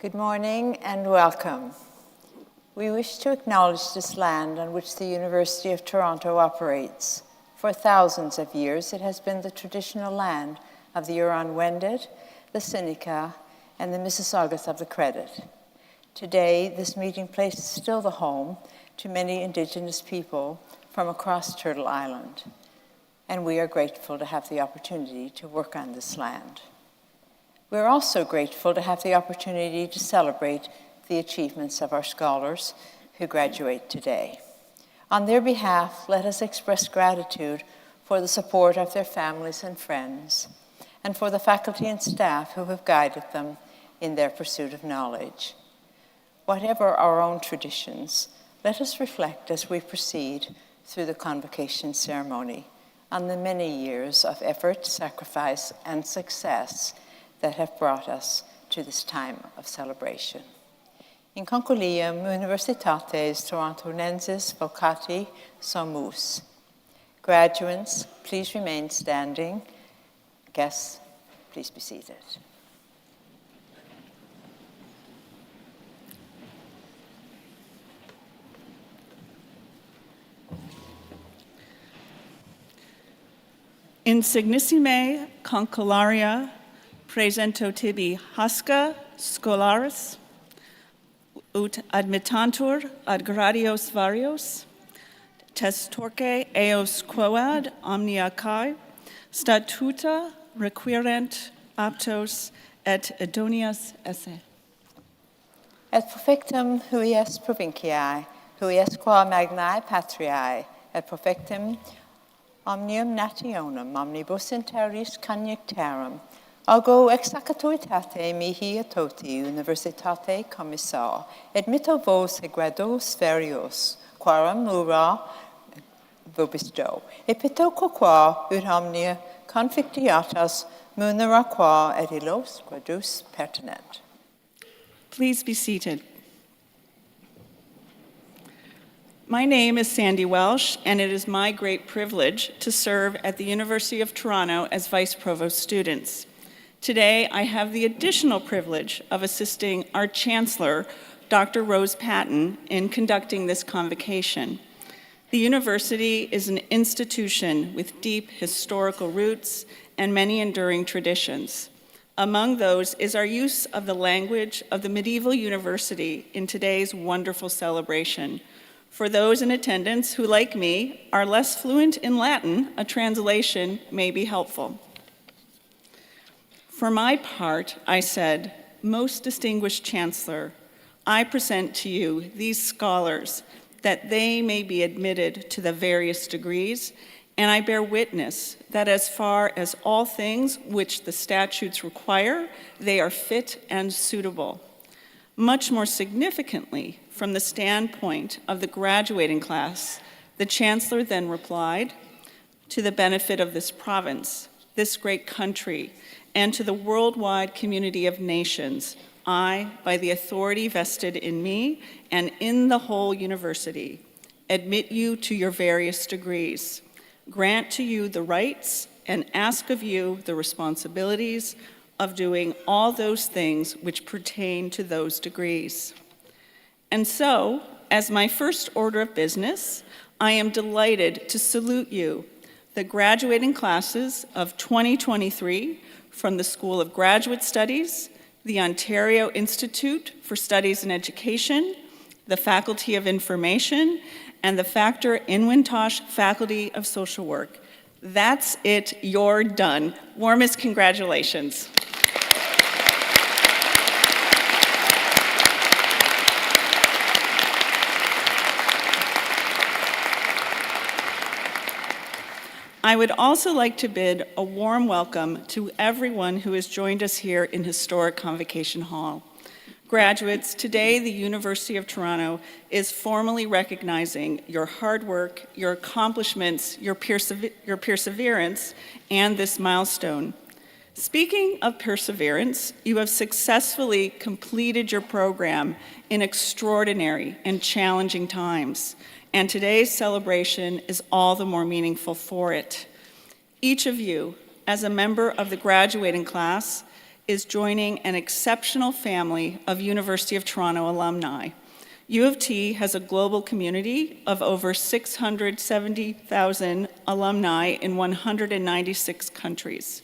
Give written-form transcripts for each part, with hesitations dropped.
Good morning and welcome. We wish to acknowledge this land on which the University of Toronto operates. For thousands of years, it has been the traditional land of the Huron-Wendat, the Seneca, and the Mississaugas of the Credit. Today, this meeting place is still the home to many Indigenous people from across Turtle Island, and we are grateful to have the opportunity to work on this land. We're also grateful to have the opportunity to celebrate the achievements of our scholars who graduate today. On their behalf, let us express gratitude for the support of their families and friends, and for the faculty and staff who have guided them in their pursuit of knowledge. Whatever our own traditions, let us reflect as we proceed through the Convocation ceremony on the many years of effort, sacrifice, and success that have brought us to this time of celebration. In concilium Universitates Torontonensis vocati sumus. Graduates, please remain standing. Guests, please be seated. Insignissime concularia presento tibi hasca scholaris, ut admittantur ad gradios varios, testorque eos quoad omnia cae, statuta requirent aptos et idonias esse. Et perfectum huies provinciae, huies qua magnae patriae, et perfectum omnium nationum, omnibus interis conjectarum, Algo exactuitate mihi atoti universitate commissar, et mito vos e grados varios, quarum lura vobisto, et pitoco qua ut omnia confictiatas munera qua et illos gradus pertinent. Please be seated. My name is Sandy Welsh, and it is my great privilege to serve at the University of Toronto as Vice Provost students. Today, I have the additional privilege of assisting our Chancellor, Dr. Rose Patton, in conducting this convocation. The university is an institution with deep historical roots and many enduring traditions. Among those is our use of the language of the medieval university in today's wonderful celebration. For those in attendance who, like me, are less fluent in Latin, a translation may be helpful. For my part, I said, most distinguished Chancellor, I present to you these scholars that they may be admitted to the various degrees, and I bear witness that as far as all things which the statutes require, they are fit and suitable. Much more significantly, from the standpoint of the graduating class, the Chancellor then replied, to the benefit of this province, this great country, and to the worldwide community of nations, I, by the authority vested in me and in the whole university, admit you to your various degrees, grant to you the rights, and ask of you the responsibilities of doing all those things which pertain to those degrees. And so, as my first order of business, I am delighted to salute you, the graduating classes of 2023, from the School of Graduate Studies, the Ontario Institute for Studies in Education, the Faculty of Information, and the Factor-Inwentash Faculty of Social Work. That's it, you're done. Warmest congratulations. I would also like to bid a warm welcome to everyone who has joined us here in historic Convocation Hall. Graduates, today the University of Toronto is formally recognizing your hard work, your accomplishments, your perseverance, and this milestone. Speaking of perseverance, you have successfully completed your program in extraordinary and challenging times, and today's celebration is all the more meaningful for it. Each of you, as a member of the graduating class, is joining an exceptional family of University of Toronto alumni. U of T has a global community of over 670,000 alumni in 196 countries.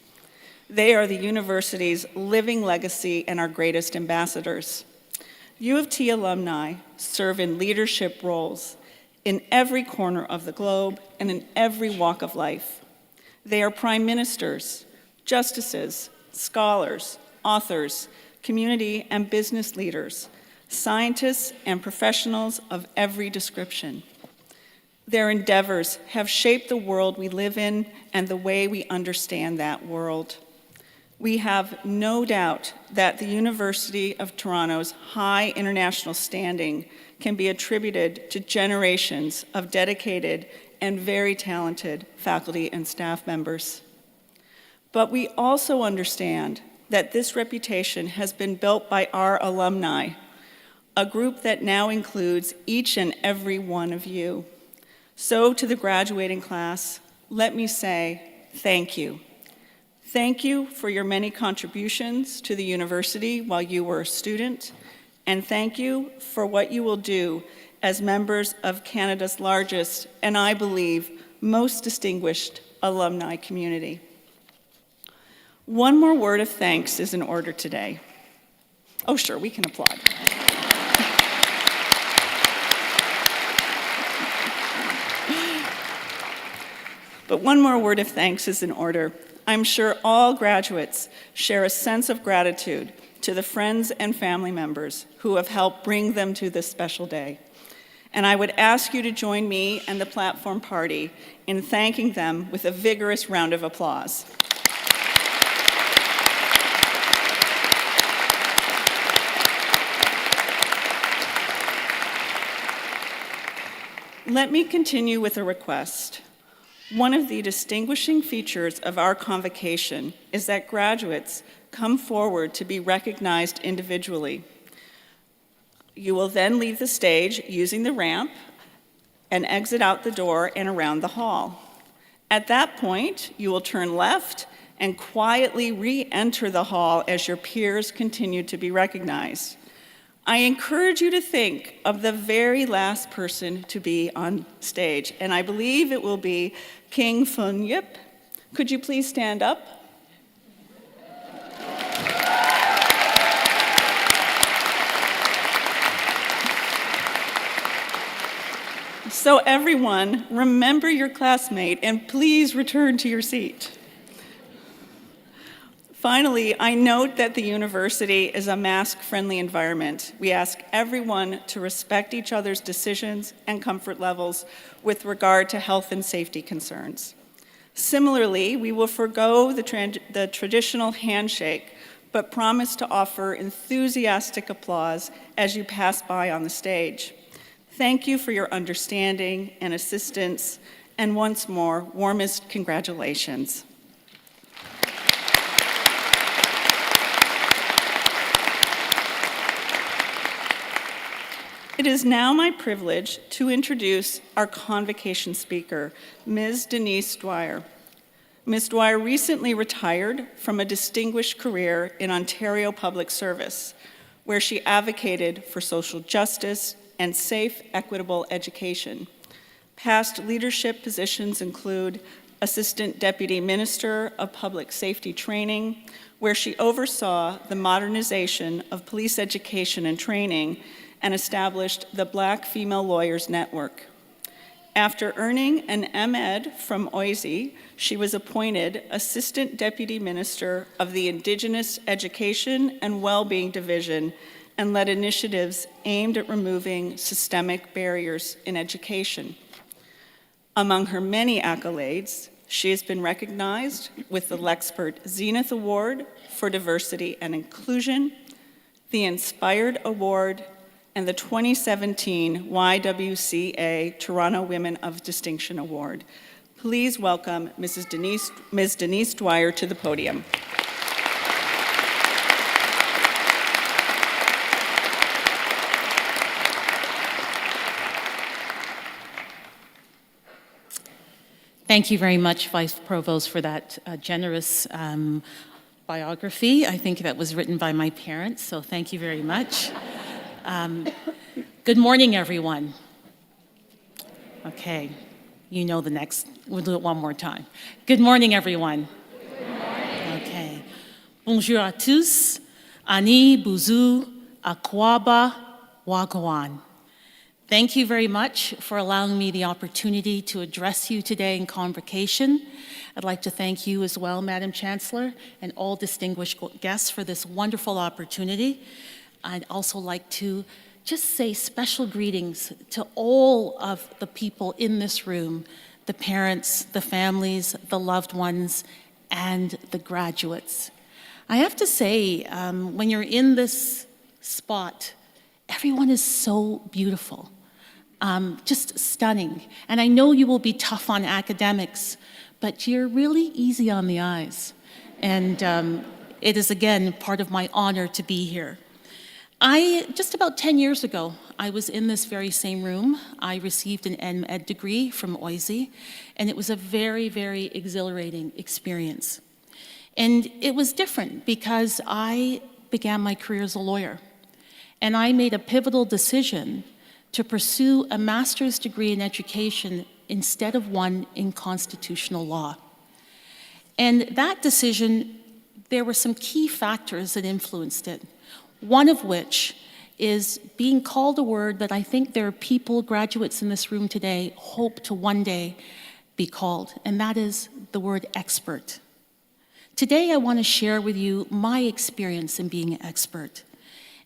They are the university's living legacy and our greatest ambassadors. U of T alumni serve in leadership roles in every corner of the globe and in every walk of life. They are prime ministers, justices, scholars, authors, community and business leaders, scientists and professionals of every description. Their endeavors have shaped the world we live in and the way we understand that world. We have no doubt that the University of Toronto's high international standing can be attributed to generations of dedicated and very talented faculty and staff members. But we also understand that this reputation has been built by our alumni, a group that now includes each and every one of you. So to the graduating class, let me say thank you. Thank you for your many contributions to the university while you were a student, and thank you for what you will do as members of Canada's largest, and I believe, most distinguished alumni community. One more word of thanks is in order today. Oh, sure, we can applaud. But one more word of thanks is in order. I'm sure all graduates share a sense of gratitude to the friends and family members who have helped bring them to this special day. And I would ask you to join me and the platform party in thanking them with a vigorous round of applause. Let me continue with a request. One of the distinguishing features of our convocation is that graduates come forward to be recognized individually. You will then leave the stage using the ramp and exit out the door and around the hall. At that point, you will turn left and quietly re-enter the hall as your peers continue to be recognized. I encourage you to think of the very last person to be on stage, and I believe it will be King Fun Yip. Could you please stand up? So everyone, remember your classmate and please return to your seat. Finally, I note that the university is a mask-friendly environment. We ask everyone to respect each other's decisions and comfort levels with regard to health and safety concerns. Similarly, we will forego the traditional handshake, but promise to offer enthusiastic applause as you pass by on the stage. Thank you for your understanding and assistance, and once more, warmest congratulations. It is now my privilege to introduce our convocation speaker, Ms. Denise Dwyer. Ms. Dwyer recently retired from a distinguished career in Ontario Public Service, where she advocated for social justice and safe, equitable education. Past leadership positions include Assistant Deputy Minister of Public Safety Training, where she oversaw the modernization of police education and training and established the Black Female Lawyers Network. After earning an M.Ed. from OISE, she was appointed Assistant Deputy Minister of the Indigenous Education and Wellbeing Division and led initiatives aimed at removing systemic barriers in education. Among her many accolades, she has been recognized with the Lexpert Zenith Award for Diversity and Inclusion, the Inspired Award, and the 2017 YWCA Toronto Women of Distinction Award. Please welcome Ms. Denise Dwyer to the podium. Thank you very much, Vice Provost, for that generous biography. I think that was written by my parents, so thank you very much. Good morning, everyone. Okay, you know the next, we'll do it one more time. Good morning, everyone. Good morning. Okay. Bonjour à tous, ani, buzu, akwaba, wagwan. Thank you very much for allowing me the opportunity to address you today in Convocation. I'd like to thank you as well, Madam Chancellor, and all distinguished guests for this wonderful opportunity. I'd also like to just say special greetings to all of the people in this room, the parents, the families, the loved ones, and the graduates. I have to say, when you're in this spot, everyone is so beautiful, just stunning. And I know you will be tough on academics, but you're really easy on the eyes. And it is, again, part of my honor to be here. Just about 10 years ago, I was in this very same room. I received an MEd degree from OISE, and it was a very, very exhilarating experience. And it was different because I began my career as a lawyer, and I made a pivotal decision to pursue a master's degree in education instead of one in constitutional law. And that decision, there were some key factors that influenced it, one of which is being called a word that I think there are people, graduates in this room today, hope to one day be called, and that is the word expert. Today I want to share with you my experience in being an expert.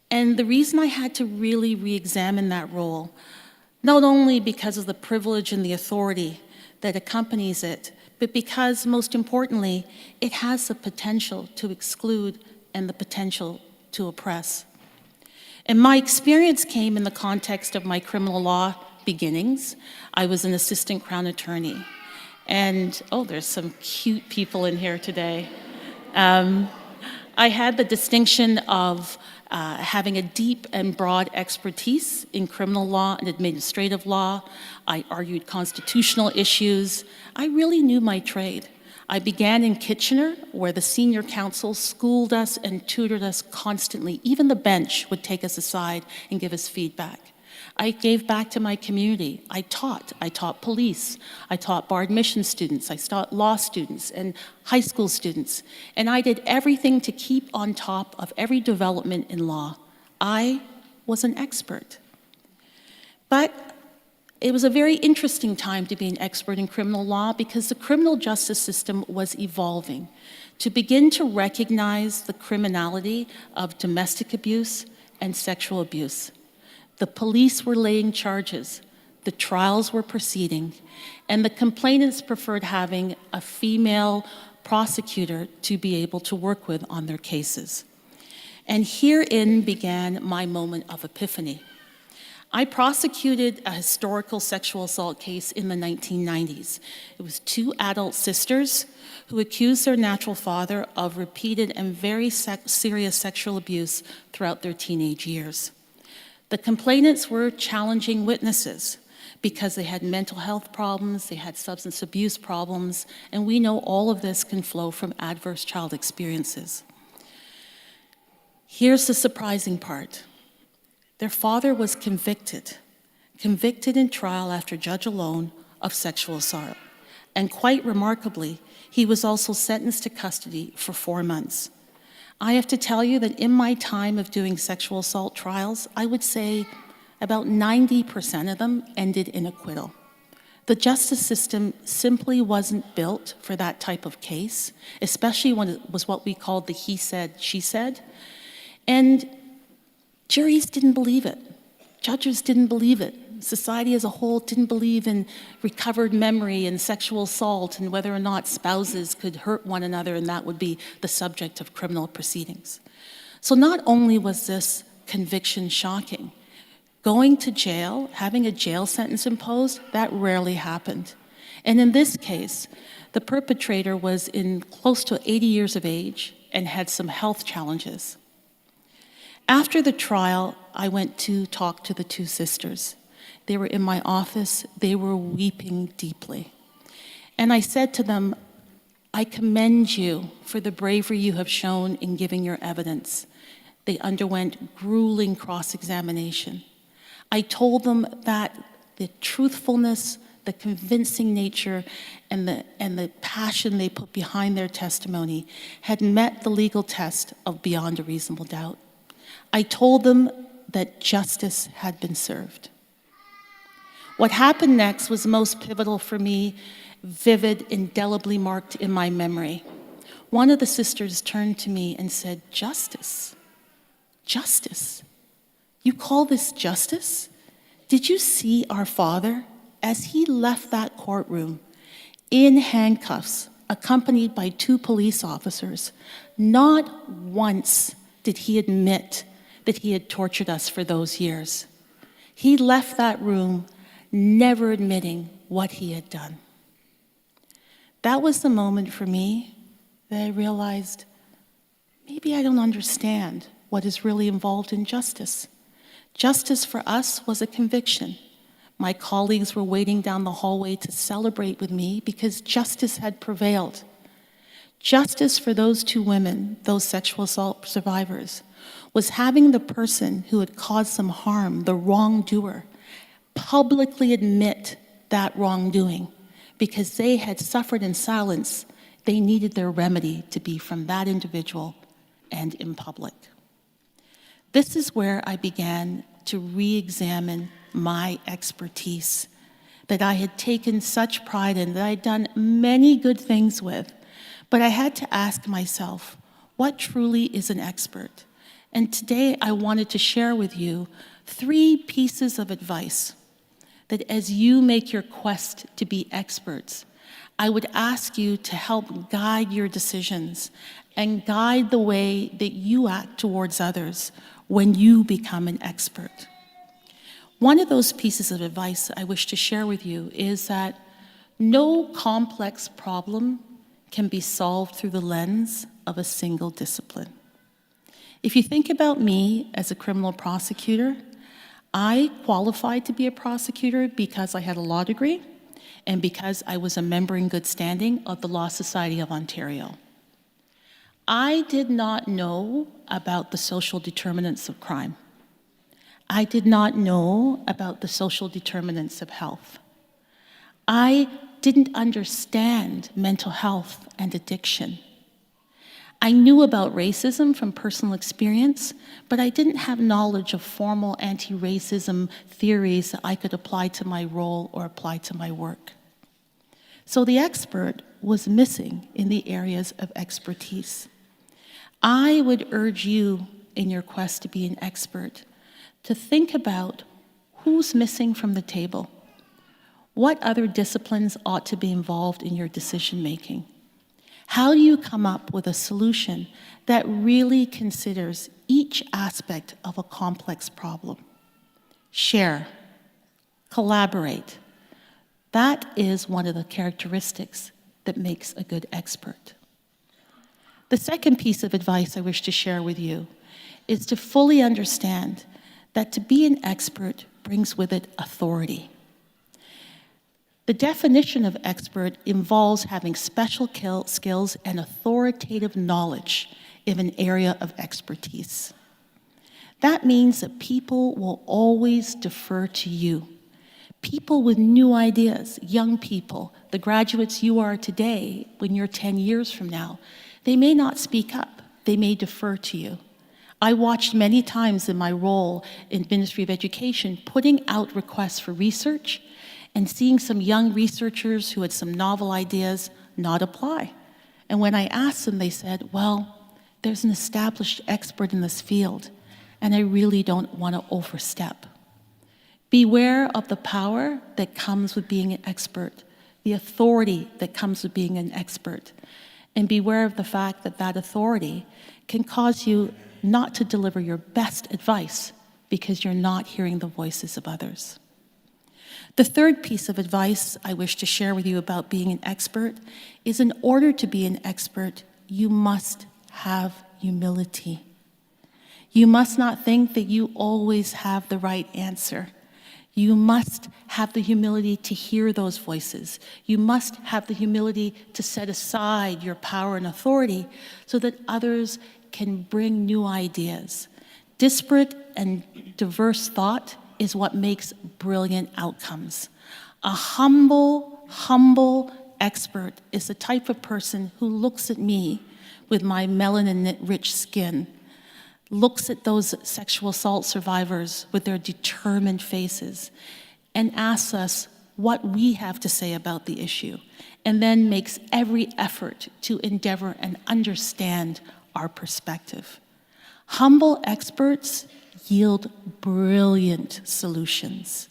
And the reason I had to really re-examine that role, not only because of the privilege and the authority that accompanies it, but because, most importantly, it has the potential to exclude and the potential to oppress. And my experience came in the context of my criminal law beginnings. I was an assistant Crown attorney. And, oh, there's some cute people in here today. I had the distinction of having a deep and broad expertise in criminal law and administrative law. I argued constitutional issues. I really knew my trade. I began in Kitchener, where the senior counsel schooled us and tutored us constantly. Even the bench would take us aside and give us feedback. I gave back to my community. I taught police. I taught bar admission students. I taught law students and high school students. And I did everything to keep on top of every development in law. I was an expert. But it was a very interesting time to be an expert in criminal law because the criminal justice system was evolving to begin to recognize the criminality of domestic abuse and sexual abuse. The police were laying charges, the trials were proceeding, and the complainants preferred having a female prosecutor to be able to work with on their cases. And herein began my moment of epiphany. I prosecuted a historical sexual assault case in the 1990s. It was two adult sisters who accused their natural father of repeated and very serious sexual abuse throughout their teenage years. The complainants were challenging witnesses because they had mental health problems, they had substance abuse problems, and we know all of this can flow from adverse child experiences. Here's the surprising part. Their father was convicted in trial after judge alone of sexual assault. And quite remarkably, he was also sentenced to custody for 4 months. I have to tell you that in my time of doing sexual assault trials, I would say about 90% of them ended in acquittal. The justice system simply wasn't built for that type of case, especially when it was what we called the he said, she said. And juries didn't believe it. Judges didn't believe it. Society as a whole didn't believe in recovered memory and sexual assault and whether or not spouses could hurt one another and that would be the subject of criminal proceedings. So not only was this conviction shocking, going to jail, having a jail sentence imposed, that rarely happened. And in this case, the perpetrator was in close to 80 years of age and had some health challenges. After the trial, I went to talk to the two sisters. They were in my office. They were weeping deeply. And I said to them, I commend you for the bravery you have shown in giving your evidence. They underwent grueling cross-examination. I told them that the truthfulness, the convincing nature, and the passion they put behind their testimony had met the legal test of beyond a reasonable doubt. I told them that justice had been served. What happened next was most pivotal for me, vivid, indelibly marked in my memory. One of the sisters turned to me and said, "Justice? Justice? You call this justice? Did you see our father as he left that courtroom in handcuffs, accompanied by 2 police officers? Not once did he admit that he had tortured us for those years. He left that room never admitting what he had done." That was the moment for me that I realized maybe I don't understand what is really involved in justice. Justice for us was a conviction. My colleagues were waiting down the hallway to celebrate with me because justice had prevailed. Justice for those 2 women, those sexual assault survivors, was having the person who had caused them harm, the wrongdoer, publicly admit that wrongdoing. Because they had suffered in silence, they needed their remedy to be from that individual and in public. This is where I began to re-examine my expertise that I had taken such pride in, that I'd done many good things with, but I had to ask myself, what truly is an expert? And today I wanted to share with you 3 pieces of advice that as you make your quest to be experts, I would ask you to help guide your decisions and guide the way that you act towards others when you become an expert. One of those pieces of advice I wish to share with you is that no complex problem can be solved through the lens of a single discipline. If you think about me as a criminal prosecutor, I qualified to be a prosecutor because I had a law degree and because I was a member in good standing of the Law Society of Ontario. I did not know about the social determinants of crime. I did not know about the social determinants of health. I didn't understand mental health and addiction. I knew about racism from personal experience, but I didn't have knowledge of formal anti-racism theories that I could apply to my role or apply to my work. So the expert was missing in the areas of expertise. I would urge you in your quest to be an expert to think about who's missing from the table. What other disciplines ought to be involved in your decision-making? How do you come up with a solution that really considers each aspect of a complex problem? Share, collaborate. That is one of the characteristics that makes a good expert. The second piece of advice I wish to share with you is to fully understand that to be an expert brings with it authority. The definition of expert involves having special skills and authoritative knowledge in an area of expertise. That means that people will always defer to you. People with new ideas, young people, the graduates you are today, when you're 10 years from now, they may not speak up, they may defer to you. I watched many times in my role in Ministry of Education putting out requests for research and seeing some young researchers who had some novel ideas not apply. And when I asked them, they said, well, there's an established expert in this field, and I really don't want to overstep. Beware of the power that comes with being an expert, the authority that comes with being an expert, and beware of the fact that that authority can cause you not to deliver your best advice because you're not hearing the voices of others. The third piece of advice I wish to share with you about being an expert is in order to be an expert, you must have humility. You must not think that you always have the right answer. You must have the humility to hear those voices. You must have the humility to set aside your power and authority so that others can bring new ideas. Disparate and diverse thought is what makes brilliant outcomes. A humble expert is the type of person who looks at me with my melanin-rich skin, looks at those sexual assault survivors with their determined faces, and asks us what we have to say about the issue, and then makes every effort to endeavor and understand our perspective. Humble experts yield brilliant solutions.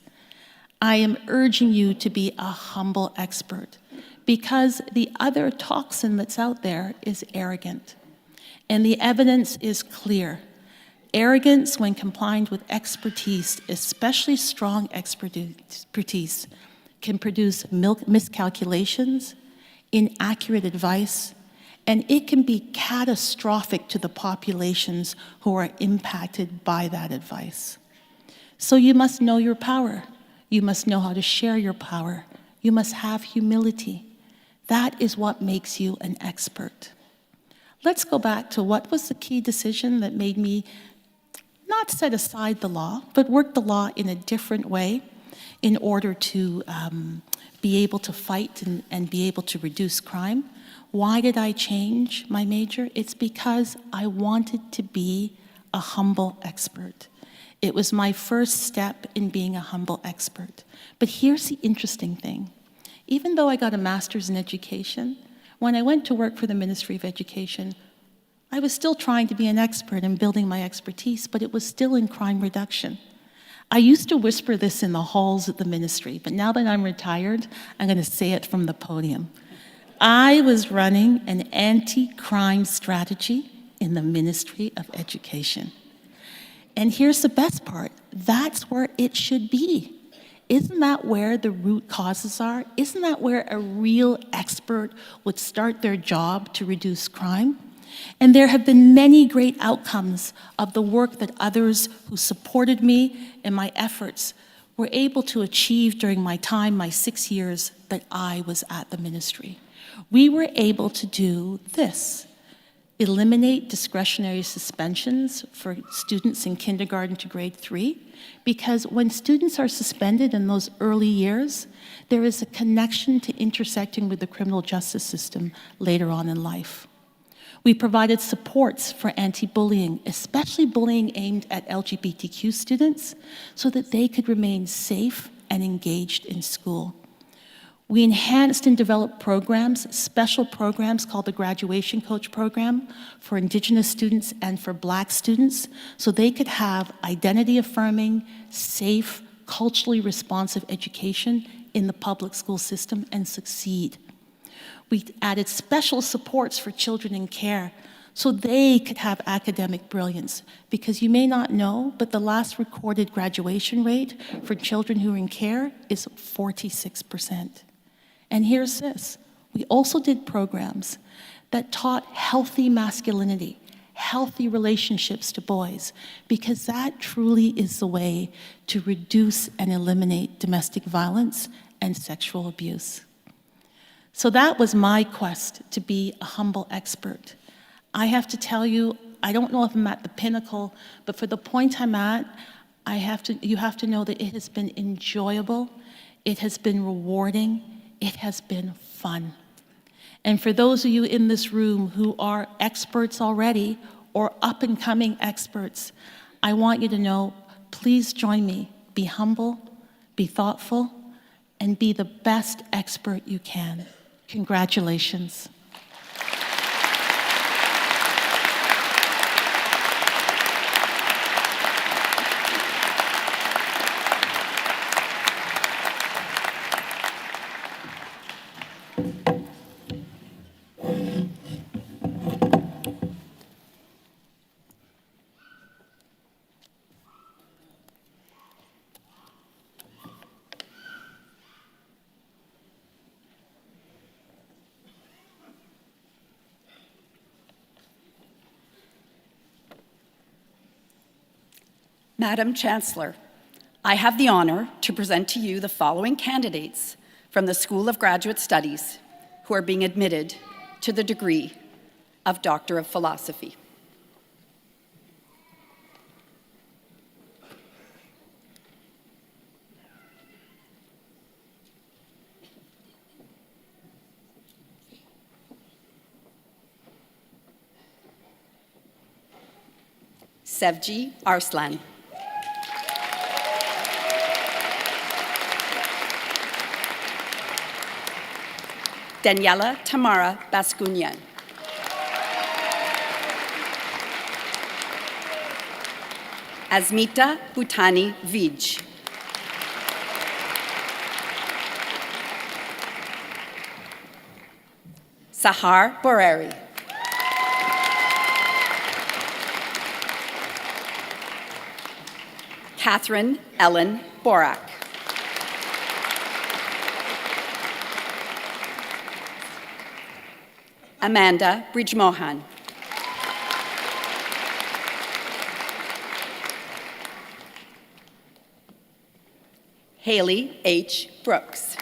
I am urging you to be a humble expert because the other toxin that's out there is arrogant. And the evidence is clear. Arrogance, when combined with expertise, especially strong expertise, can produce miscalculations, inaccurate advice, and it can be catastrophic to the populations who are impacted by that advice. So you must know your power. You must know how to share your power. You must have humility. That is what makes you an expert. Let's go back to what was the key decision that made me not set aside the law, but work the law in a different way in order to be able to fight and be able to reduce crime. Why did I change my major? It's because I wanted to be a humble expert. It was my first step in being a humble expert. But here's the interesting thing. Even though I got a master's in education, when I went to work for the Ministry of Education, I was still trying to be an expert and building my expertise, but it was still in crime reduction. I used to whisper this in the halls at the ministry, but now that I'm retired, I'm going to say it from the podium. I was running an anti-crime strategy in the Ministry of Education. And here's the best part. That's where it should be. Isn't that where the root causes are? Isn't that where a real expert would start their job to reduce crime? And there have been many great outcomes of the work that others who supported me and my efforts were able to achieve during my time, my 6 years that I was at the ministry. We were able to do this: eliminate discretionary suspensions for students in kindergarten to grade 3, because when students are suspended in those early years, there is a connection to intersecting with the criminal justice system later on in life. We provided supports for anti-bullying, especially bullying aimed at LGBTQ students, so that they could remain safe and engaged in school. We enhanced and developed programs, special programs called the Graduation Coach Program for Indigenous students and for Black students, so they could have identity-affirming, safe, culturally responsive education in the public school system and succeed. We added special supports for children in care so they could have academic brilliance. Because you may not know, but the last recorded graduation rate for children who are in care is 46%. And here's this. We also did programs that taught healthy masculinity, healthy relationships to boys, because that truly is the way to reduce and eliminate domestic violence and sexual abuse. So that was my quest to be a humble expert. I have to tell you, I don't know if I'm at the pinnacle, but for the point I'm at, you have to know that it has been enjoyable, it has been rewarding, it has been fun. And for those of you in this room who are experts already or up-and-coming experts, I want you to know, please join me. Be humble, be thoughtful, and be the best expert you can. Congratulations. Madam Chancellor, I have the honor to present to you the following candidates from the School of Graduate Studies who are being admitted to the degree of Doctor of Philosophy. Sevgi Arslan. Daniela Tamara Baskunyan. Asmita Bhutani Vij. Sahar Boreri. Catherine Ellen Borak. Amanda Brijmohan. Haley H. Brooks.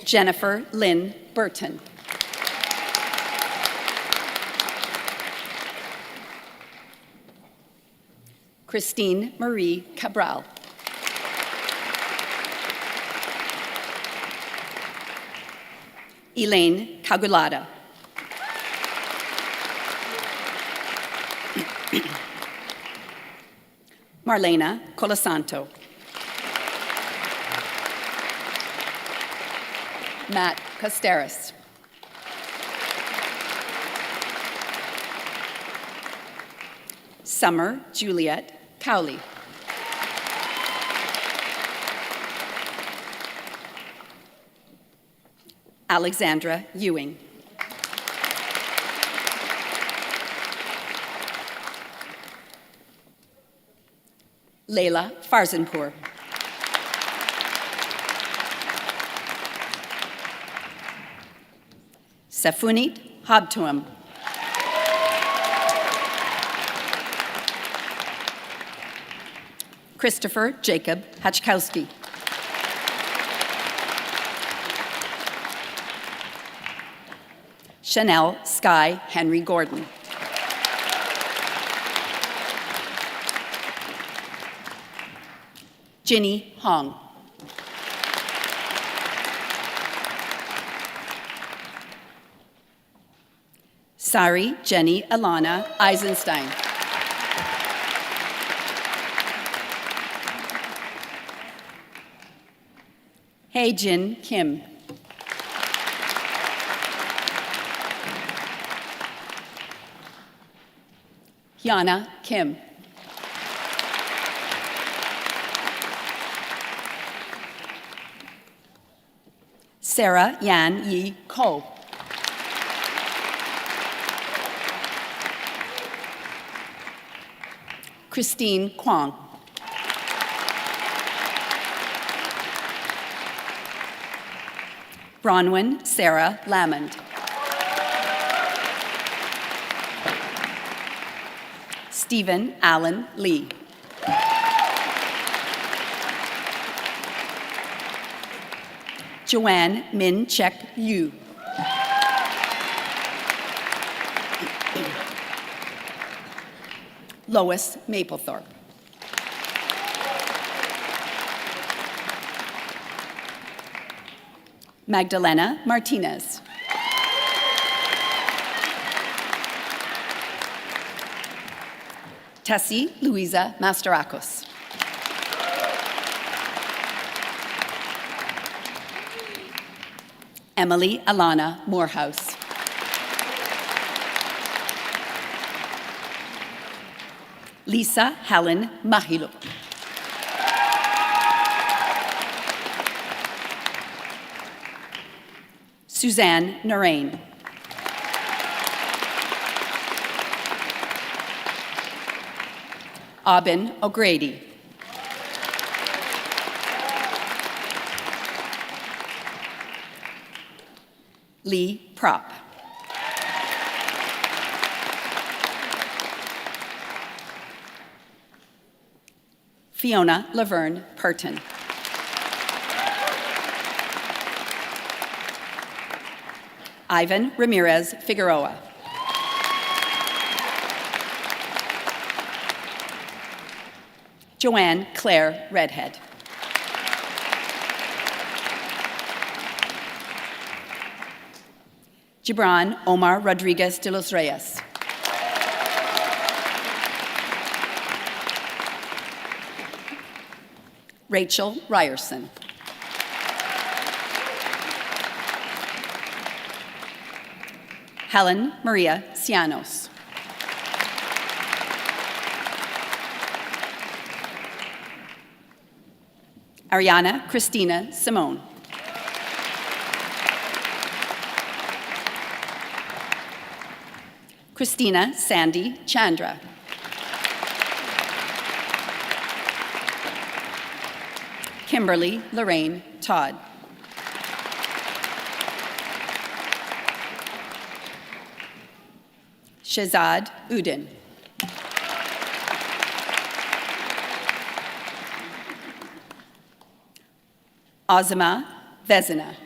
Jennifer Lynn Burton. Christine Marie Cabral. Elaine Cagulada. Marlena Colasanto. Matt Costeras. Summer Juliet Cowley. Alexandra Ewing. Leila Farzanpour. Safunit Habtuam. Christopher Jacob Hachkowski. Chanel Sky Henry Gordon. Ginny Hong. Sari Jenny Alana Eisenstein. Hei Jin Kim. Hyana Kim. Sarah Yan Yi Ko. Christine Kwong. Bronwyn Sarah Lamond. Stephen Allen Lee. Joanne Min Chek Yu. Lois Maplethorpe. Magdalena Martinez. Tessie Luisa Masterakos. Emily Alana Morehouse. Lisa Helen Mahilo. Suzanne Narain. Aubin O'Grady. Lee Prop. Fiona Laverne Purton. Ivan Ramirez Figueroa. Joanne Claire Redhead. Gibran Omar Rodriguez de los Reyes. Rachel Ryerson. Helen Maria Cianos. Ariana Christina Simone. Christina Sandy Chandra. Kimberly Lorraine Todd. Shazad Udin. Azima Vezina.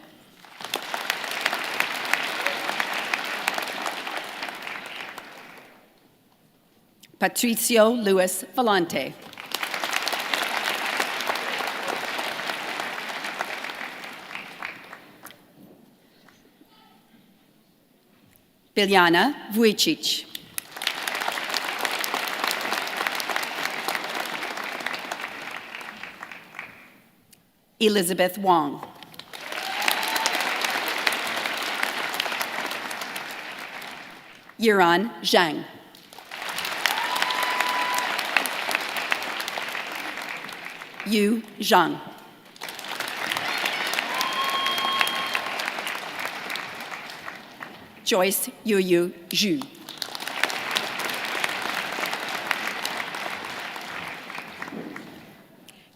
Patricio Luis Volante. Biljana Vujicic. Elizabeth Wong. Yuran Zhang. Yu Zhang. Joyce Yuyu Zhu.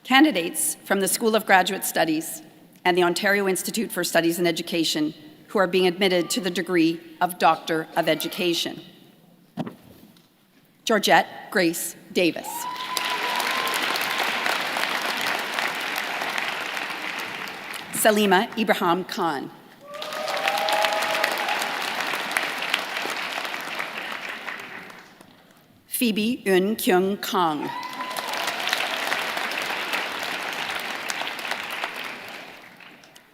Candidates from the School of Graduate Studies and the Ontario Institute for Studies in Education who are being admitted to the degree of Doctor of Education. Georgette Grace Davis. Salima Ibrahim Khan. Phoebe Eun Kyung Kong.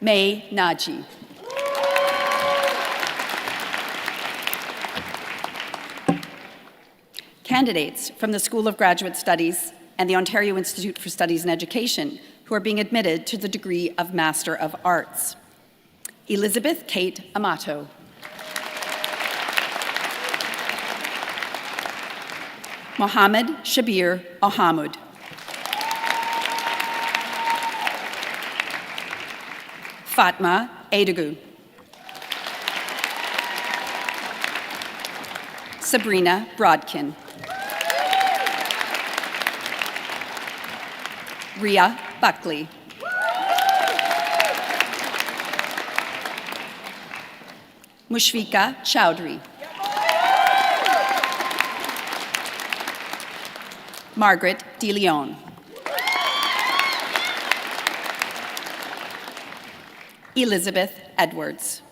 May Naji. Candidates from the School of Graduate Studies and the Ontario Institute for Studies in Education who are being admitted to the degree of Master of Arts. Elizabeth Kate Amato. Mohammed Shabir Ohamud. Fatma Edagu. Sabrina Brodkin. Ria Buckley. Mushfika Chowdhury. Margaret De Leon. Elizabeth Edwards.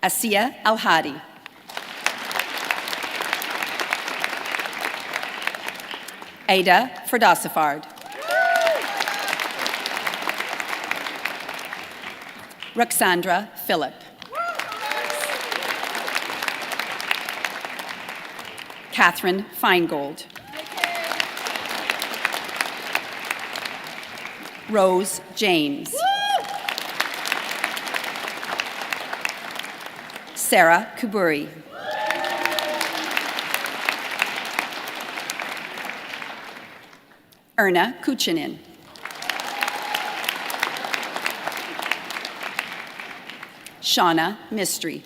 Asiya Al-Hadi. Ada Ferdasifard. Roxandra Phillip. Catherine Feingold. Rose James. Sarah Kuburi. Erna Kuchinin. Shauna Mistry.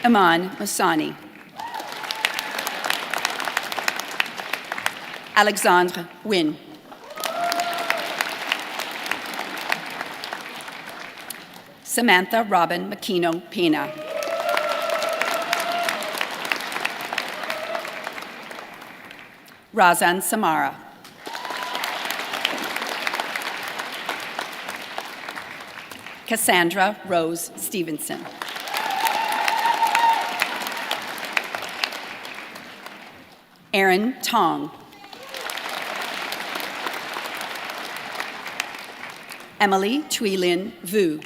Iman Masani. Alexandre Wynne. Samantha Robin McKeno Pena. Razan Samara. Cassandra Rose Stevenson. Aaron Tong. Emily Thuy-Lin Vu.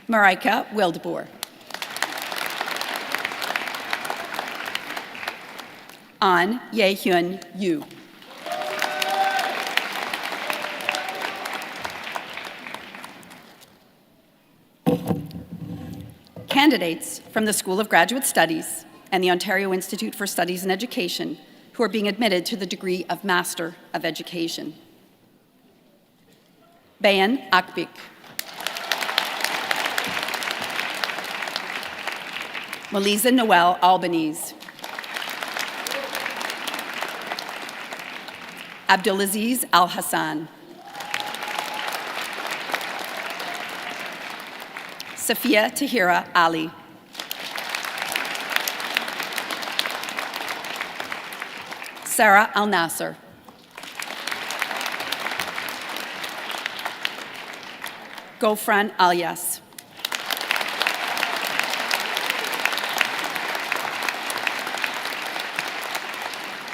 Marika Wildeboer. An Ye-Hyun Yu. Candidates from the School of Graduate Studies and the Ontario Institute for Studies in Education who are being admitted to the degree of Master of Education. Bayan Akbik. Melisa Noel Albanese. Abdulaziz Al-Hassan. Safia Tahira Ali. Sarah Al-Nasser. Gofran Alias.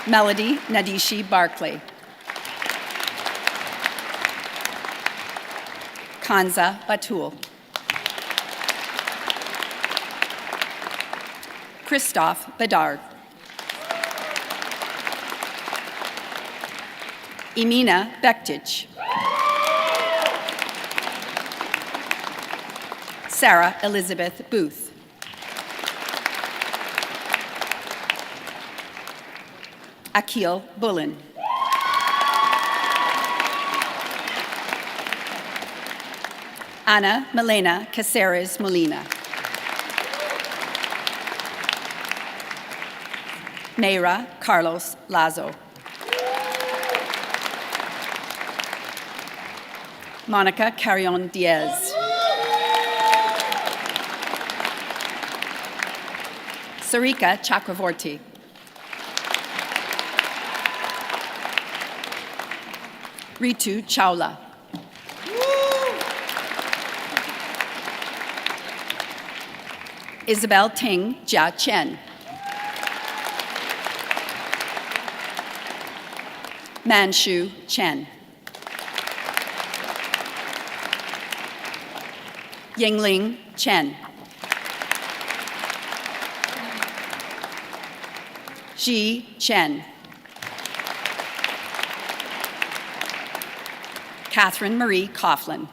Melody Nadishi Barclay. Kanza Batul. Christophe Bedard. Emina Bektic. Sarah Elizabeth Booth. Akil Bullen. Ana Milena Caceres Molina. Mayra Carlos Lazo. Monica Carrion Diaz. Sarika Chakravorty. Ritu Chawla. Isabel Ting Jia Chen. Manshu Chen. Yingling Chen. Ji Chen. Catherine Marie Coughlin.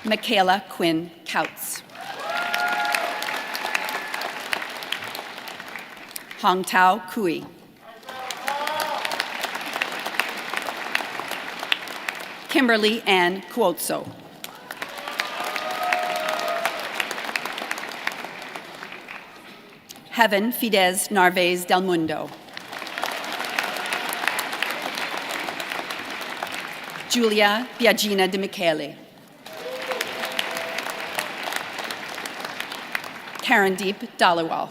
Michaela Quinn Couts. Hong Tao Kui. Kimberly Ann Cuozzo. Heaven Fidesz Narvaez del Mundo. Julia Biagina de Michele. Karandeep Dhaliwal.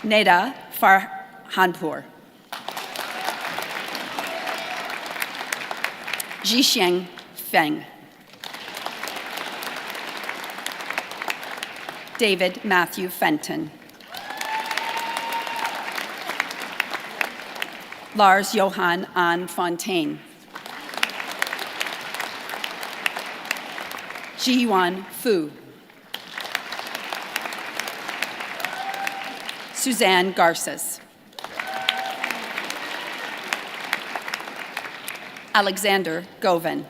Neda Farhanpur. Jixiang Feng. David Matthew Fenton. Lars Johan An Fontaine. Jiyuan Fu. Suzanne Garces. Alexander Govan.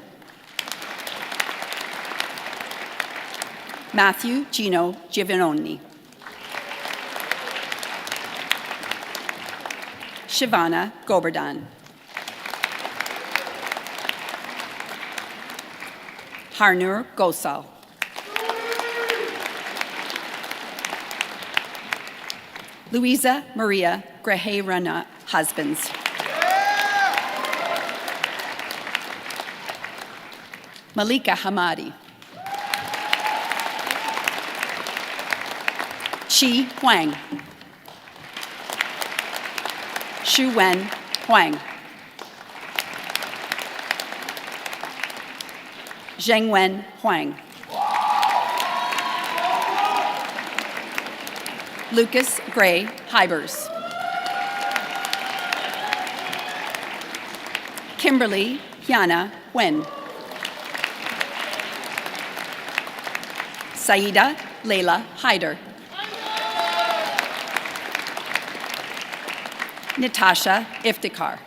Matthew Gino Giovannoni. Shivana Goberdan. Harnur Gosal. Luisa Maria Grehe-Rana Husbands. Malika Hamadi. Chi Huang. Shu Wen Huang. Zhengwen Huang. Lucas Gray Hybers. Kimberly Hyana Wen. Saida Leila Hyder. Natasha Iftikhar.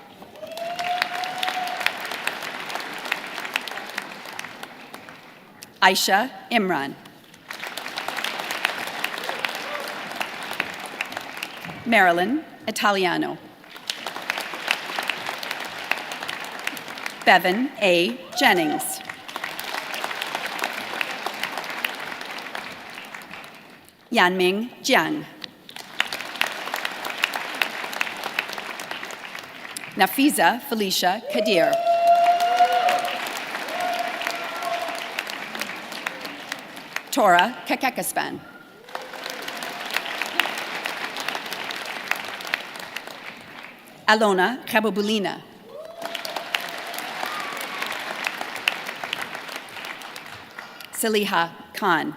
Aisha Imran. Marilyn Italiano. Bevan A. Jennings. Yanming Jiang. Nafiza Felicia Kadir. Tora Kakekaspan. Alona Kababulina. Saliha Khan.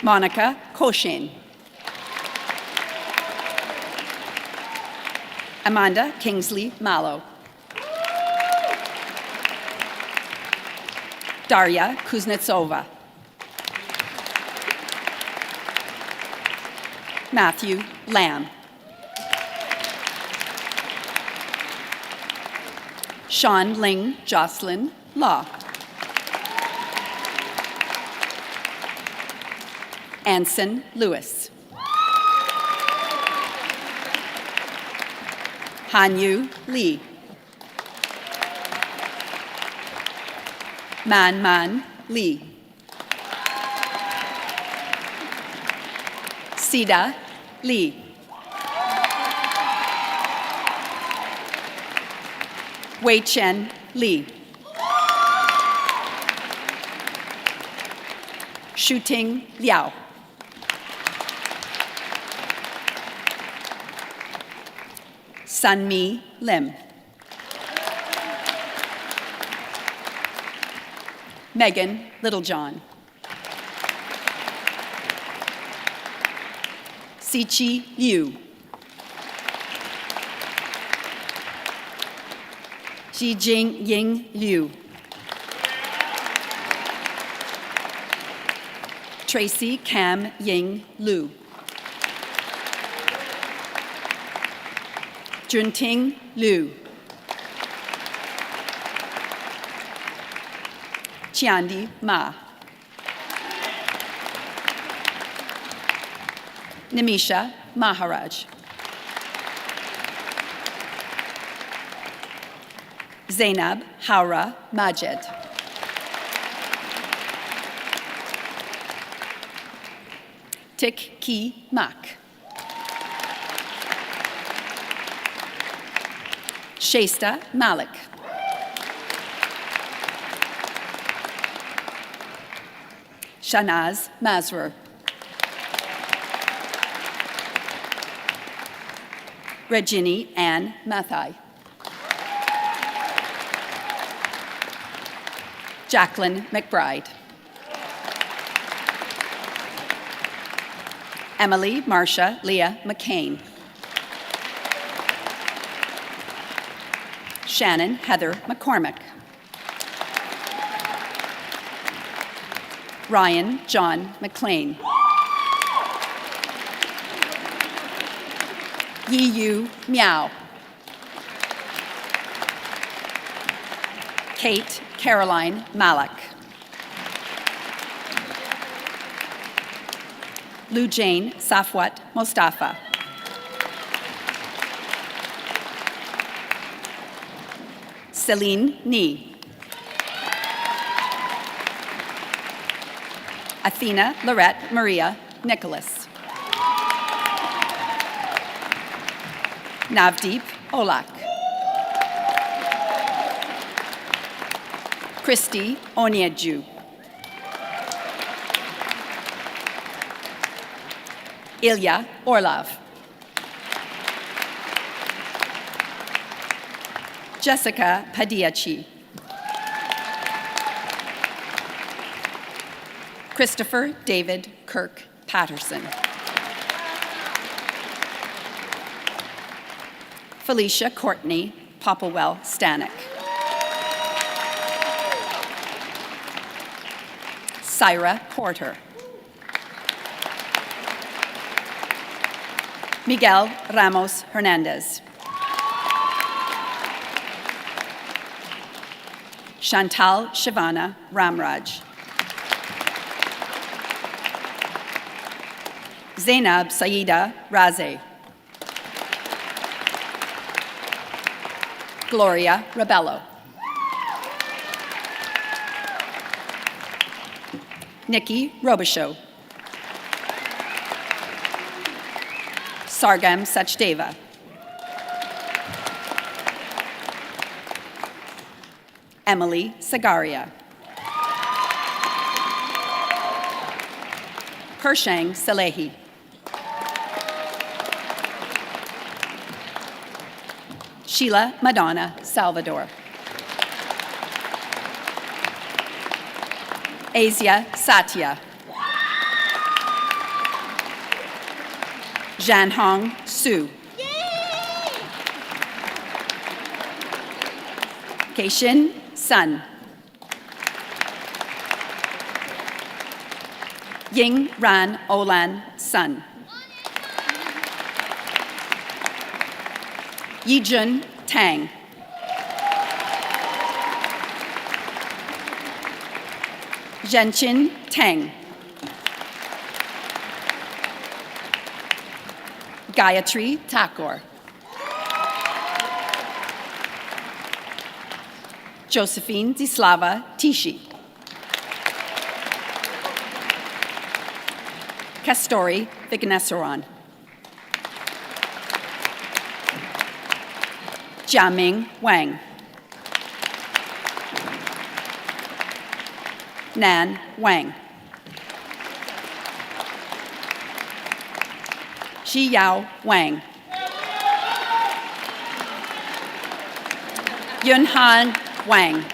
Monica Koshin. Amanda Kingsley Mallow. Darya Kuznetsova. Matthew Lamb. Sean Ling Jocelyn Law. Anson Lewis. Hanyu Lee. Man Lee. Sida Lee. Wei Chen Lee. Shuting Liao. Sunmi Lim. Megan Littlejohn. Sichi Liu. Jijing Ying Liu. Tracy Cam Ying Liu. Junting Liu. Chiandi Ma. Nimisha Maharaj. Zainab Haura Majed. Tik Ki Mak. Shasta Malik. Shanaz Mazrur. Regini Ann Mathai. Jacqueline McBride. Emily Marcia Leah McCain. Shannon Heather McCormick. Ryan John McLean. Yi Yu Miao. Kate Caroline Malik. Lou Jane Safwat Mostafa. Celine Ni. Athena Lorette Maria Nicholas. Navdeep Olak. Christy Onyeju. Ilya Orlov. Jessica Padiachi. Christopher David Kirk Patterson. Felicia Courtney Popplewell Stanek. Syra Porter. Miguel Ramos Hernandez. Chantal Shivana Ramraj. Zainab Saida Raze. Gloria Rebello. Nikki Robichaud. Sargam Sachdeva. Emily Sagaria. Kershang Salehi. Sheila Madonna Salvador. Asia Satya. Janhong Su. Keishin Sun. Ying Ran Olan Sun. Yijun Tang. Zhenchin Tang. Gayatri Thakur. Josephine Dislava Tishi. Kastori Vignesaran. Jiaming Wang. Nan Wang. Xiyao Wang. Yunhan Wang.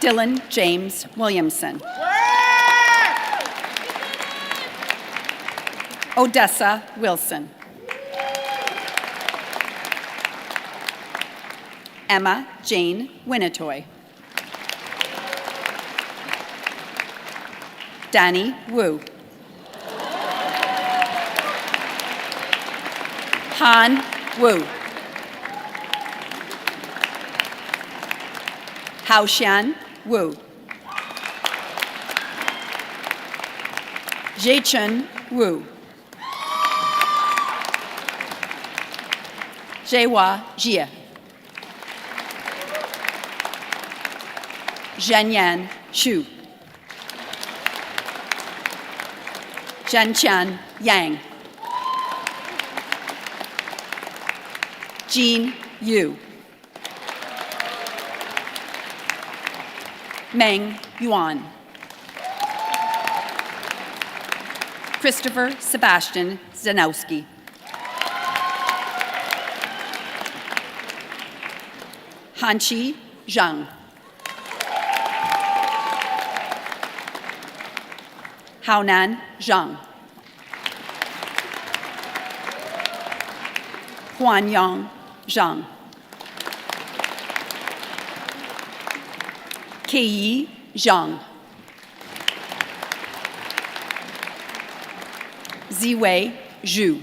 Dylan James Williamson. Odessa Wilson. Emma Jane Winnetoy. Danny Wu. Han Wu. Haoxian Wu. Jechun Wu. Jewa Jia. Zhenyan Xu. Zhenqian Yang. Jean Yu. Meng Yuan. Christopher Sebastian Zanowski. Hanqi Zhang. Haonan Zhang. Huanyang Zhang. Keiyi Zhang. Ziwei Zhu.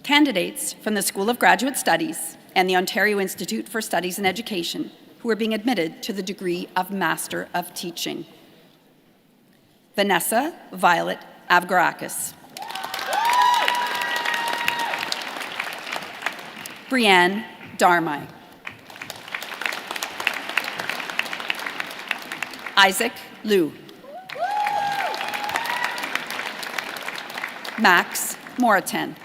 Candidates from the School of Graduate Studies and the Ontario Institute for Studies in Education who are being admitted to the degree of Master of Teaching. Vanessa Violet Avgarakis. Brianne Darmai. Isaac Liu. Max Moritan.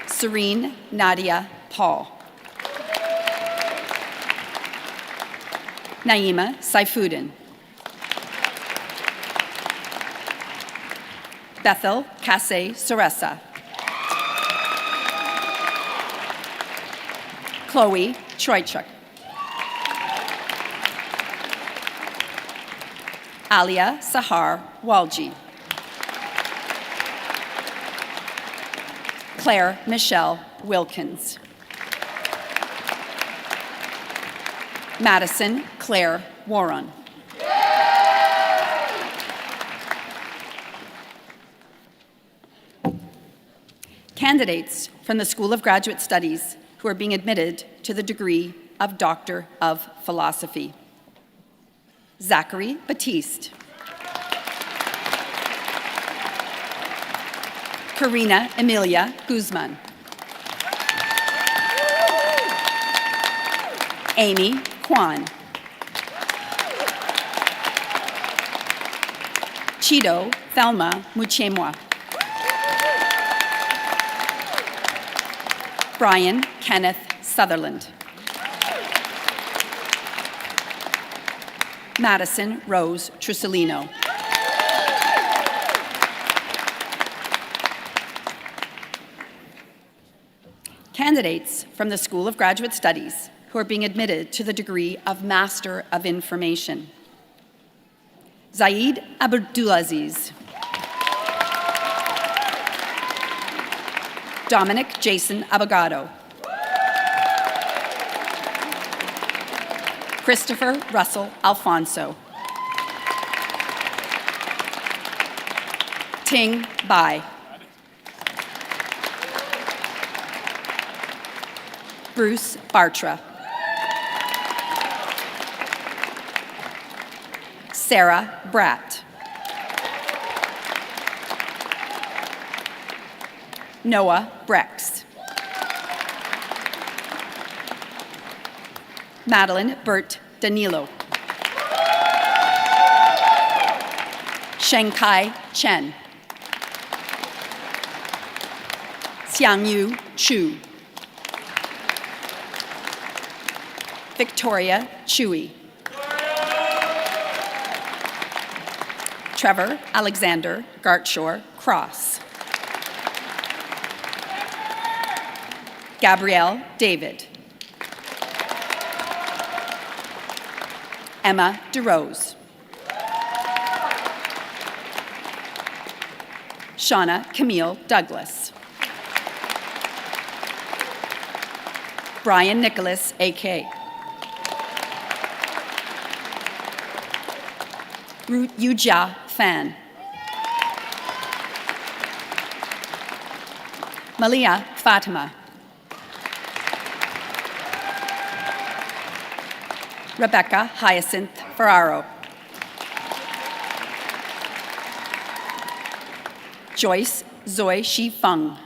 Serene Nadia Paul. Naima Saifuddin. Bethel Kase Saresa. Chloe Troichuk. Alia Sahar Walji. Claire Michelle Wilkins. Madison Claire Warren. Candidates from the School of Graduate Studies who are being admitted to the degree of Doctor of Philosophy. Zachary Batiste. Karina Emilia Guzman. Amy Kwan. Chido Thelma Muchemwa. Brian Kenneth Sutherland. Madison Rose Trusolino. Candidates from the School of Graduate Studies who are being admitted to the degree of Master of Information. Zaid Abdulaziz. Dominic Jason Abogado. Christopher Russell Alfonso. Ting Bai. Bruce Bartra. Sarah Bratt. Noah Brex. Madeline Burt Danilo. Shankai Chen. Xiangyu Chu. Victoria Chewy. Trevor Alexander Gartshore Cross. Gabrielle David. Emma DeRose. Shauna Camille Douglas. Brian Nicholas, A.K. Yujia Fan. Malia Fatima. Rebecca Hyacinth Ferraro. Joyce Zoe Shi Feng.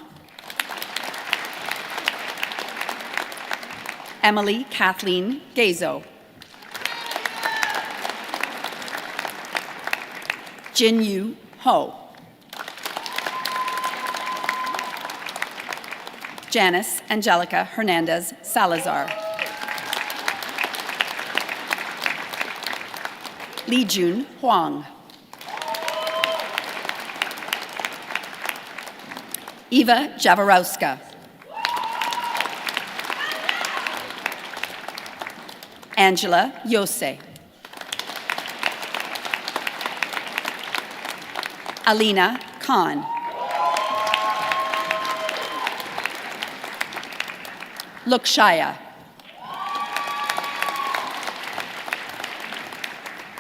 Emily Kathleen Gazo. Jin Yu Ho. Janice Angelica Hernandez Salazar. Li Jun Huang. Eva Jaworowska. Angela Yose. Alina Khan. Lukshaya.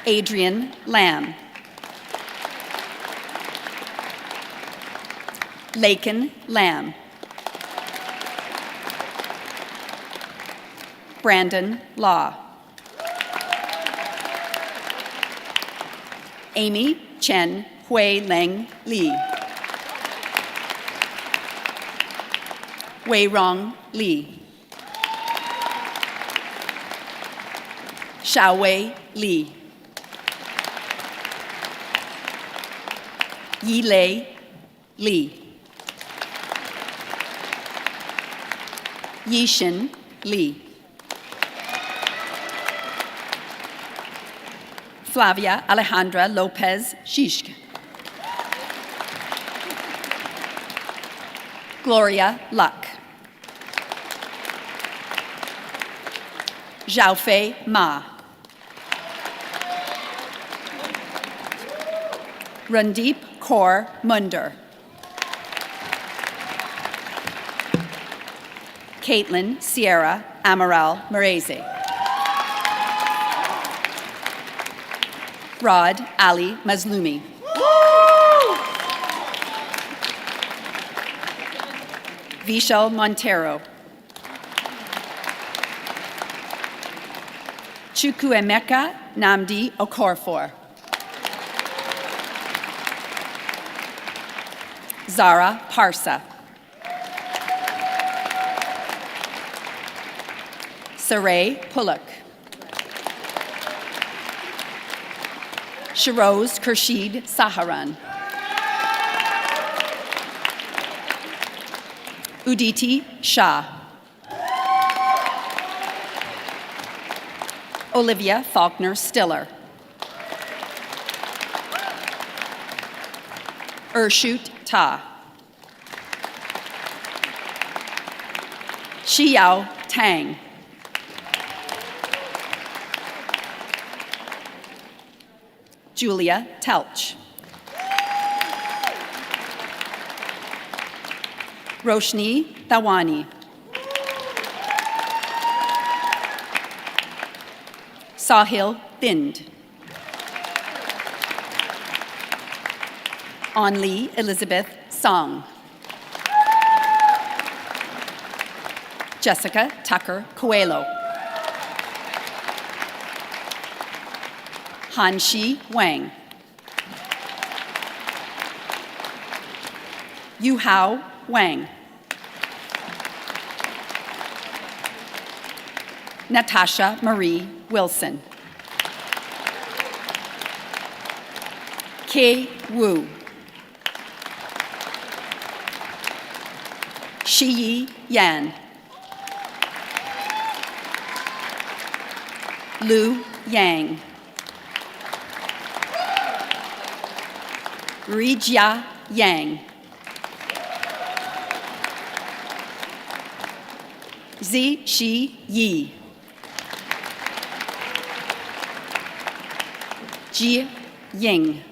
Adrian Lamb. Lakin Lamb. Brandon Law. Amy Chen Hui Leng Li. Wei Rong Li. Xiaowei Li. Yilei Li. Yishin Li. Flavia Alejandra Lopez Shishk. Gloria Luck. Xiaofei Ma. Randeep Kaur Munder. Caitlin Sierra Amaral Mareze. Rod Ali Mazlumi. Vishal Montero. Chukwuemeka Namdi Okorafor. Zara Parsa. Saray Pulak. Shiroz Khurshid Saharan. Uditi Shah. Olivia Faulkner Stiller. Urshut Ta. Xiao Tang. Julia Telch. Roshni Dawani. Sahil Bind. Onli Elizabeth Song. Jessica Tucker Coelho. Hanxi Wang. Yuhao Wang. Natasha Marie Wilson. Kei Wu. Shiyi Yan. Lu Yang. Rijia Yang. Zi Shi Yi. Ji Ying.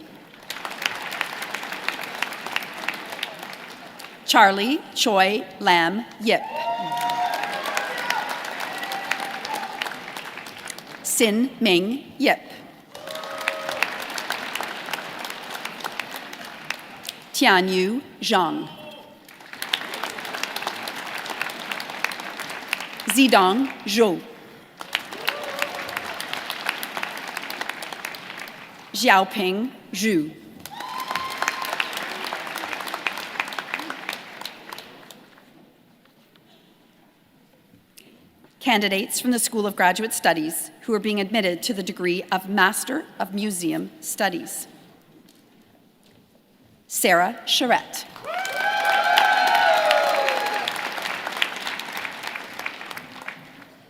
Charlie Choi Lam Yip. Sin Ming Yip. Tianyu Zhang. Zidong Zhou. Xiaoping Zhu. Candidates from the School of Graduate Studies who are being admitted to the degree of Master of Museum Studies. Sarah Charette.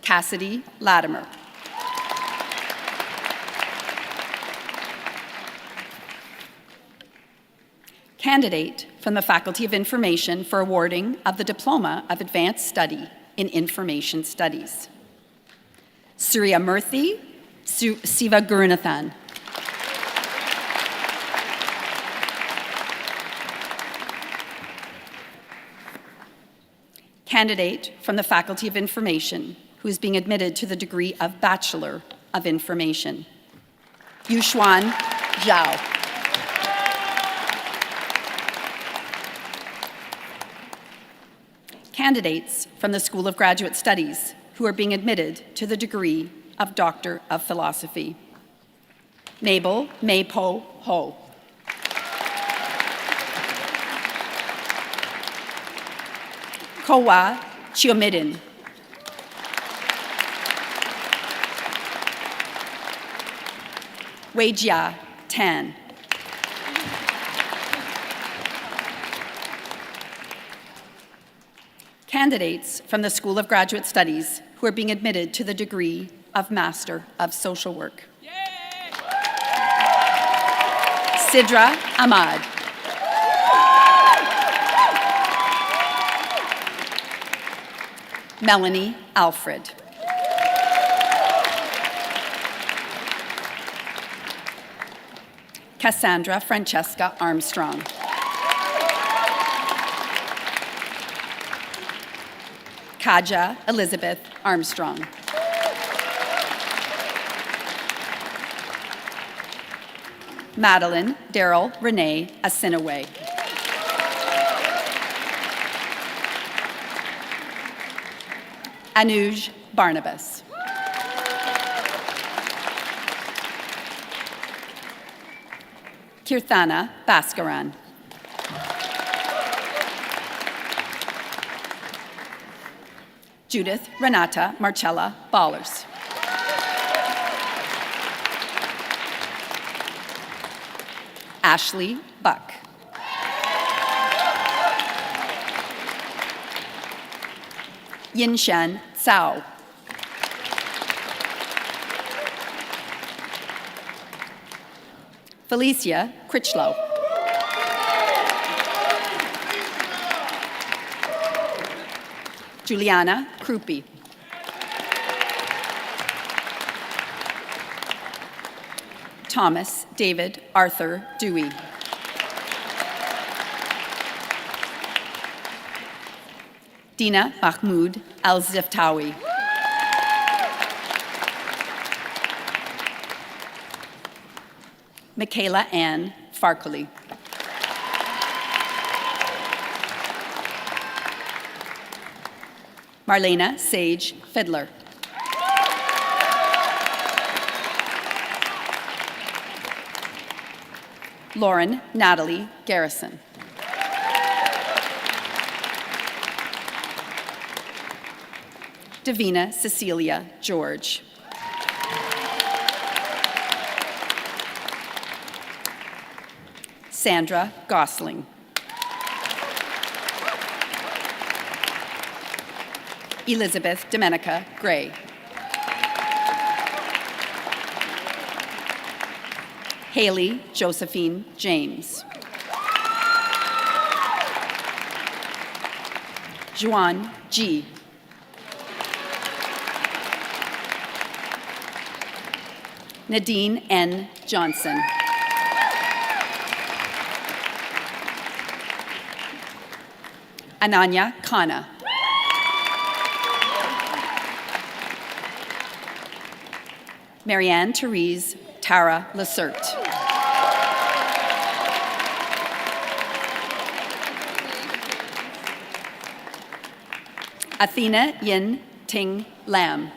Cassidy Latimer. Candidate from the Faculty of Information for awarding of the Diploma of Advanced Study in Information Studies. Surya Murthy Siva Gurunathan. Candidate from the Faculty of Information who is being admitted to the degree of Bachelor of Information. Yuxuan Zhao. Candidates from the School of Graduate Studies who are being admitted to the degree of Doctor of Philosophy. Mabel Maypo Ho. Kowa Chiomidin. Weijia Tan. Candidates from the School of Graduate Studies who are being admitted to the degree of Master of Social Work. Sidra Ahmad. Melanie Alfred. Cassandra Francesca Armstrong. Kaja Elizabeth Armstrong. Madeline Daryl Renee Asinaway. Anuj Barnabas. Kirthana Baskaran. Judith Renata Marcella Ballers. Ashley Buck. Yinshan Cao. Felicia Critchlow. Juliana Krupi. Thomas David Arthur Dewey. Dina Mahmoud Al-Ziftawi. Michaela Ann Farkoli. Marlena Sage Fiddler. Lauren Natalie Garrison. Davina Cecilia George. Sandra Gosling. Elizabeth Domenica Gray. Haley Josephine James. Juan G. Nadine N. Johnson. Ananya Khanna. Marianne Therese Tara Lacerte. Athena Yin Ting Lam.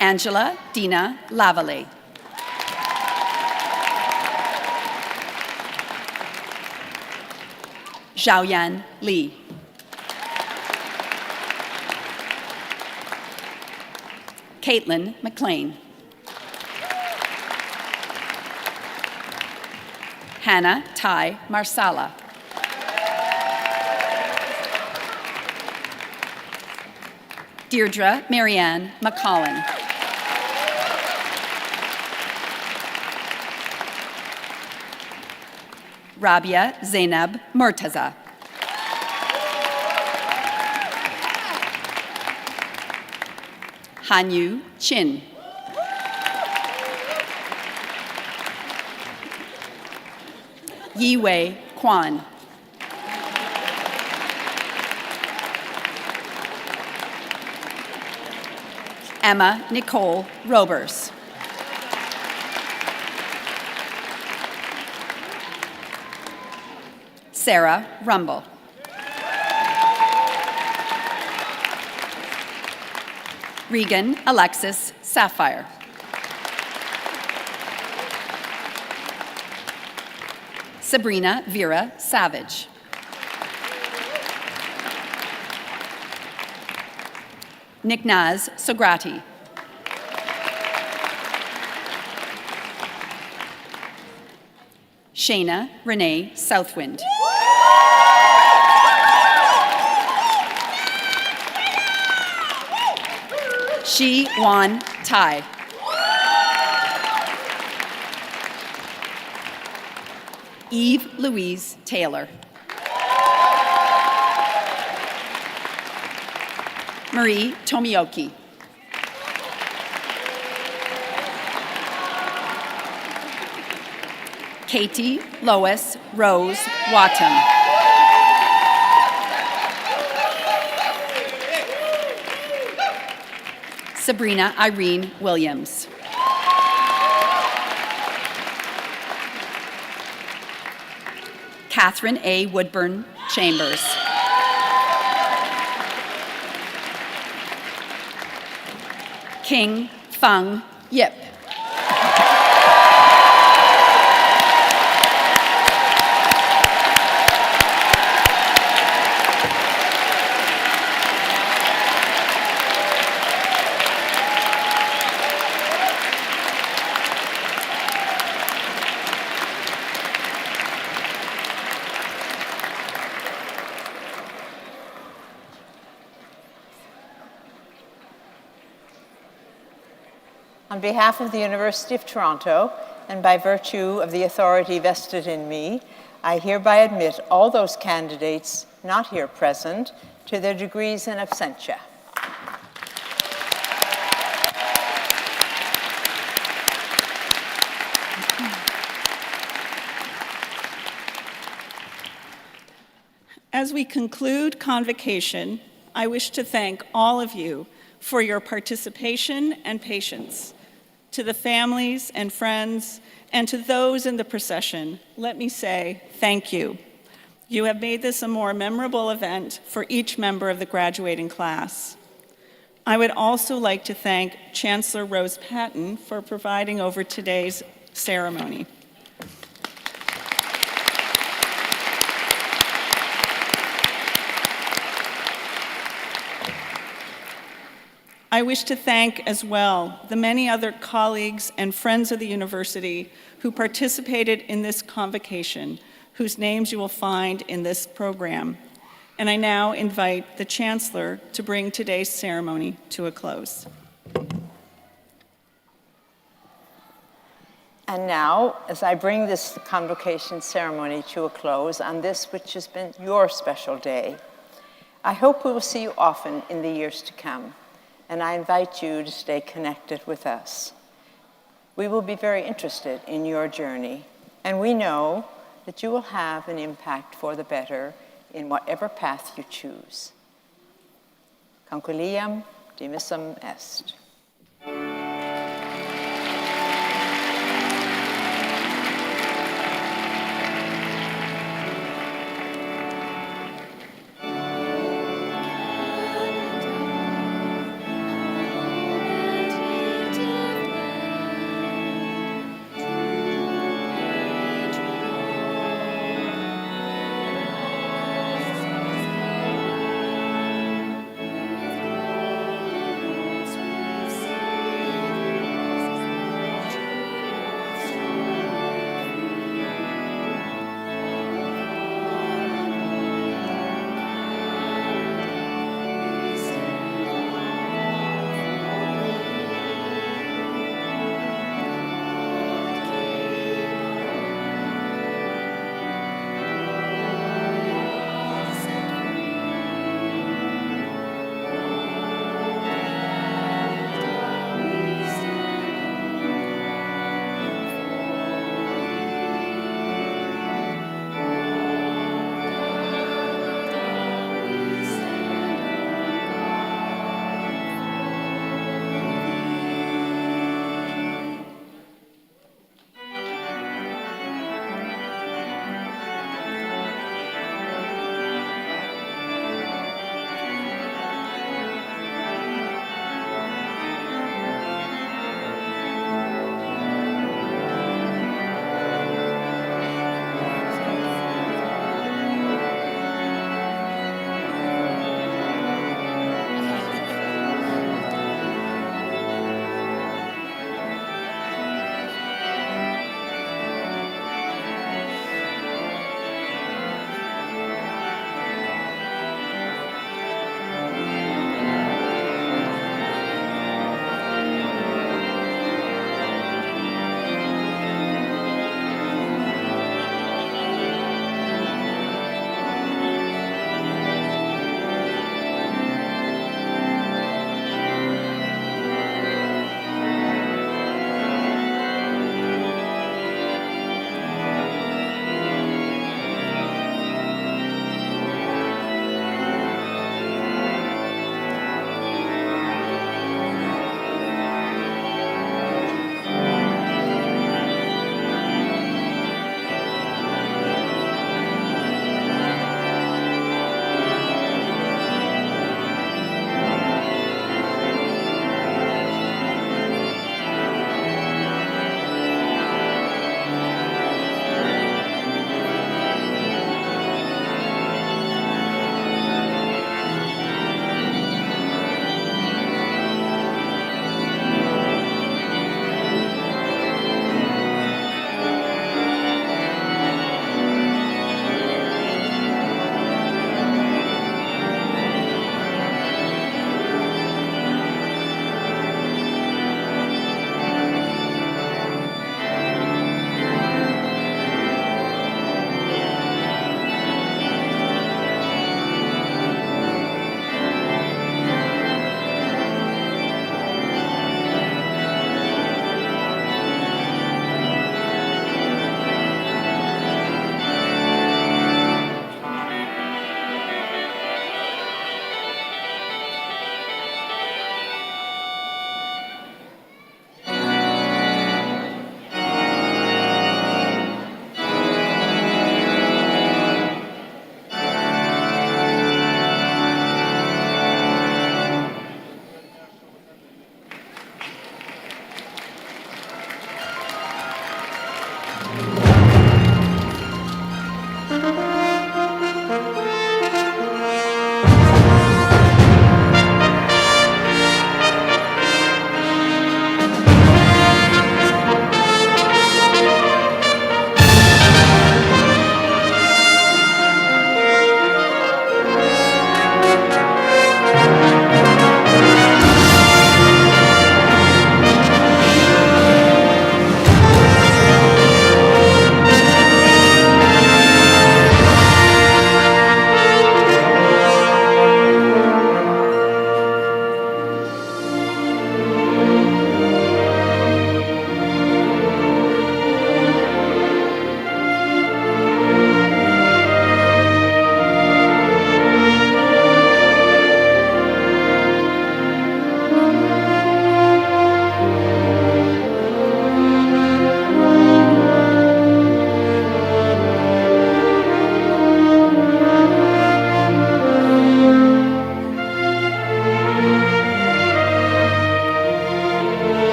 Angela Dina Lavalley. Xiaoyan Li. Caitlin McLean. Hannah Tai Marsala. Deirdre Marianne McCollin. Rabia Zainab Murtaza. Hanyu Chin. Yiwei Kwan. Emma Nicole Robers. Sarah Rumble. Regan Alexis Sapphire. Sabrina Vera Savage. Nicknaz Sograti. Shayna Renee Southwind. Shi Wan Tai. Eve Louise Taylor. Marie Tomioki. Katie Lois Rose Wattam. Sabrina Irene Williams. Catherine A. Woodburn Chambers. King Feng Yip. On behalf of the University of Toronto, and by virtue of the authority vested in me, I hereby admit all those candidates not here present to their degrees in absentia. As we conclude Convocation, I wish to thank all of you for your participation and patience. To the families and friends, and to those in the procession, let me say thank you. You have made this a more memorable event for each member of the graduating class. I would also like to thank Chancellor Rose Patton for presiding over today's ceremony. I wish to thank as well the many other colleagues and friends of the university who participated in this convocation, whose names you will find in this program. And I now invite the Chancellor to bring today's ceremony to a close. And now, as I bring this convocation ceremony to a close on this which has been your special day, I hope we will see you often in the years to come. And I invite you to stay connected with us. We will be very interested in your journey, and we know that you will have an impact for the better in whatever path you choose. Conciliam dimissum est.